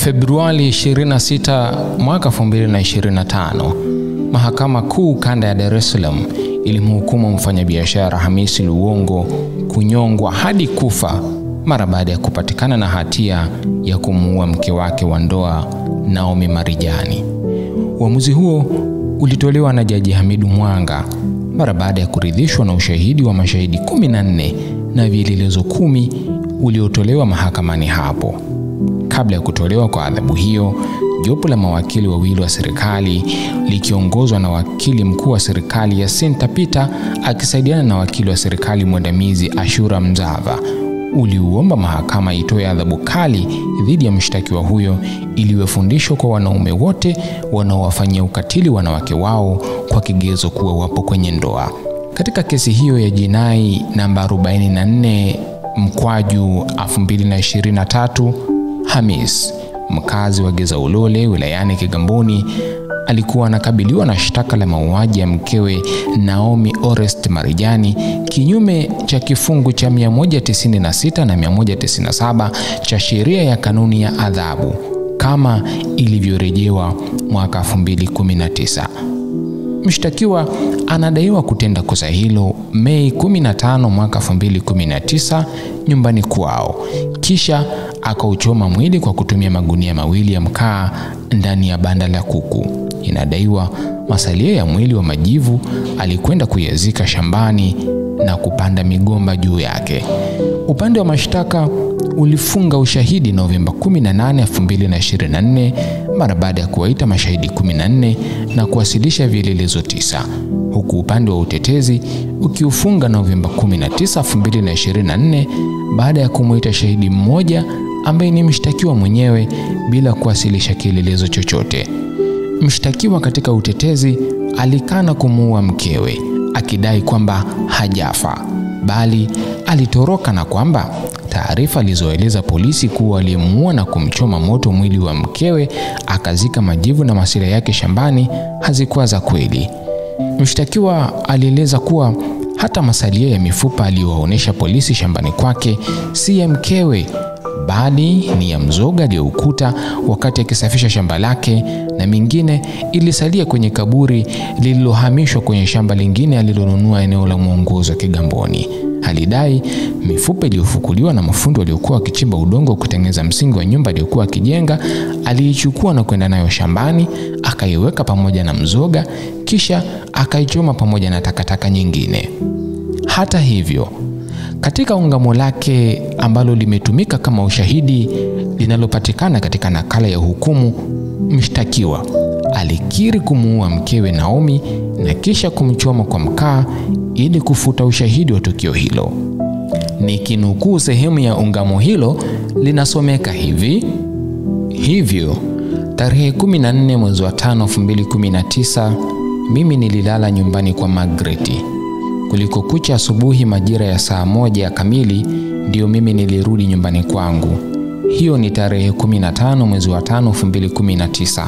Februari 26 mwaka 2025, Mahakama Kuu Kanda ya Dar es Salaam ilimhukumu mfanyabiashara Hamisi Luongo kunyongwa hadi kufa mara baada ya kupatikana na hatia ya kumuua mke wake wa ndoa Naomi Marijani. Uamuzi huo ulitolewa na Jaji Hamidu Mwanga mara baada ya kuridhishwa na ushahidi wa mashahidi 14 na vielelezo 10 uliotolewa mahakamani hapo. Kabla ya kutolewa kwa adhabu hiyo, jopo la mawakili wawili wa serikali likiongozwa na wakili mkuu wa serikali Yasinta Peter akisaidiana na wakili wa serikali mwandamizi Ashura Mzava uliuomba mahakama itoe adhabu kali dhidi ya mshtakiwa huyo ili iwe fundisho kwa wanaume wote wanaowafanyia ukatili wanawake wao kwa kigezo kuwa wapo kwenye ndoa. Katika kesi hiyo ya jinai namba 44/2023, Hamis, mkazi wa Geza Ulole wilayani Kigamboni, alikuwa anakabiliwa na shtaka la mauaji ya mkewe Naomi Orest Marijani kinyume cha kifungu cha 196 na 197 cha sheria ya kanuni ya adhabu kama ilivyorejewa mwaka 2019. Mshtakiwa anadaiwa kutenda kosa hilo Mei 15 mwaka 2019 nyumbani kwao, kisha akauchoma mwili kwa kutumia magunia mawili ya mkaa ndani ya banda la kuku. Inadaiwa masalia ya mwili wa majivu alikwenda kuyazika shambani na kupanda migomba juu yake. Upande wa mashtaka ulifunga ushahidi Novemba 18, 2024 mara baada ya kuwaita mashahidi 14 na kuwasilisha vielelezo 9, huku upande wa utetezi ukiufunga Novemba 19, 2024 baada ya kumuita shahidi mmoja ambaye ni mshtakiwa mwenyewe bila kuwasilisha kielelezo chochote. Mshtakiwa katika utetezi alikana kumuua mkewe, akidai kwamba hajafa bali alitoroka na kwamba taarifa alizoeleza polisi kuwa alimuua na kumchoma moto mwili wa mkewe akazika majivu na masuala yake shambani hazikuwa za kweli. Mshtakiwa alieleza kuwa hata masalia ya mifupa aliyowaonesha polisi shambani kwake si ya mkewe bali ni ya mzoga aliyoukuta wakati akisafisha shamba lake, na mingine ilisalia kwenye kaburi lililohamishwa kwenye shamba lingine alilonunua eneo la Mwongozo Kigamboni. Alidai mifupa iliyofukuliwa na mafundi waliokuwa wakichimba udongo kutengeneza msingi wa nyumba aliyokuwa akijenga aliichukua na kwenda nayo shambani, akaiweka pamoja na mzoga, kisha akaichoma pamoja na takataka nyingine. Hata hivyo, katika ungamo lake ambalo limetumika kama ushahidi linalopatikana katika nakala ya hukumu, mshtakiwa alikiri kumuua mkewe Naomi na kisha kumchoma kwa mkaa ili kufuta ushahidi wa tukio hilo. Nikinukuu sehemu ya ungamo hilo, linasomeka hivi: hivyo tarehe 14 mwezi wa 5 2019 mimi nililala nyumbani kwa Magreti. Kuliko kucha asubuhi majira ya saa 1 kamili ndio mimi nilirudi nyumbani kwangu. Hiyo ni tarehe 15 mwezi wa 5 2019.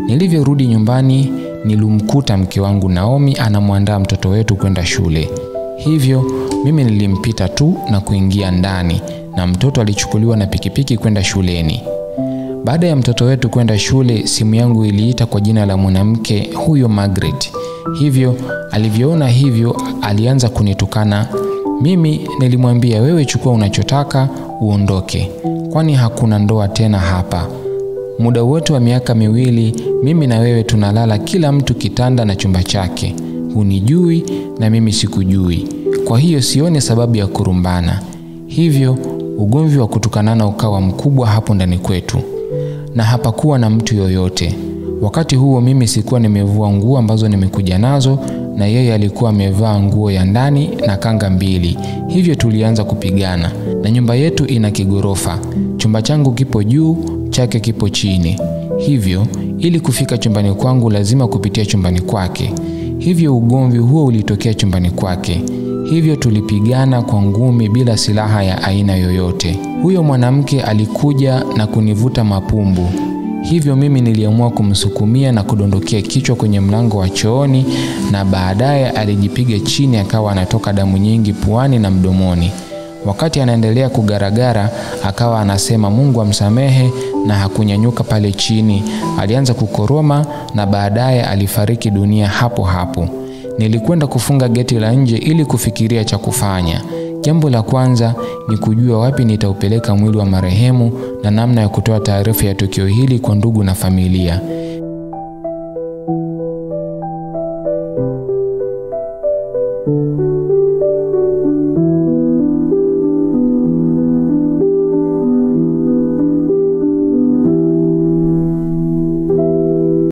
Nilivyorudi nyumbani nilimkuta mke wangu Naomi anamwandaa mtoto wetu kwenda shule. Hivyo mimi nilimpita tu na kuingia ndani na mtoto alichukuliwa na pikipiki kwenda shuleni. Baada ya mtoto wetu kwenda shule, simu yangu iliita kwa jina la mwanamke huyo Margaret. Hivyo alivyoona hivyo alianza kunitukana. Mimi nilimwambia, wewe chukua unachotaka uondoke, kwani hakuna ndoa tena hapa. Muda wote wa miaka 2 mimi na wewe tunalala kila mtu kitanda na chumba chake. Hunijui na mimi sikujui. Kwa hiyo sione sababu ya kurumbana. Hivyo ugomvi wa kutukanana ukawa mkubwa hapo ndani kwetu. Na hapakuwa na mtu yoyote. Wakati huo mimi sikuwa nimevua nguo ambazo nimekuja nazo na yeye alikuwa amevaa nguo ya ndani na kanga 2. Hivyo tulianza kupigana. Na nyumba yetu ina kigorofa. Chumba changu kipo juu, chake kipo chini. Hivyo ili kufika chumbani kwangu lazima kupitia chumbani kwake. Hivyo ugomvi huo ulitokea chumbani kwake. Hivyo tulipigana kwa ngumi bila silaha ya aina yoyote. Huyo mwanamke alikuja na kunivuta mapumbu. Hivyo mimi niliamua kumsukumia na kudondokea kichwa kwenye mlango wa chooni, na baadaye alijipiga chini akawa anatoka damu nyingi puani na mdomoni. Wakati anaendelea kugaragara, akawa anasema Mungu amsamehe, na hakunyanyuka pale chini. Alianza kukoroma na baadaye alifariki dunia hapo hapo. Nilikwenda kufunga geti la nje ili kufikiria cha kufanya. Jambo la kwanza ni kujua wapi nitaupeleka mwili wa marehemu na namna ya kutoa taarifa ya tukio hili kwa ndugu na familia.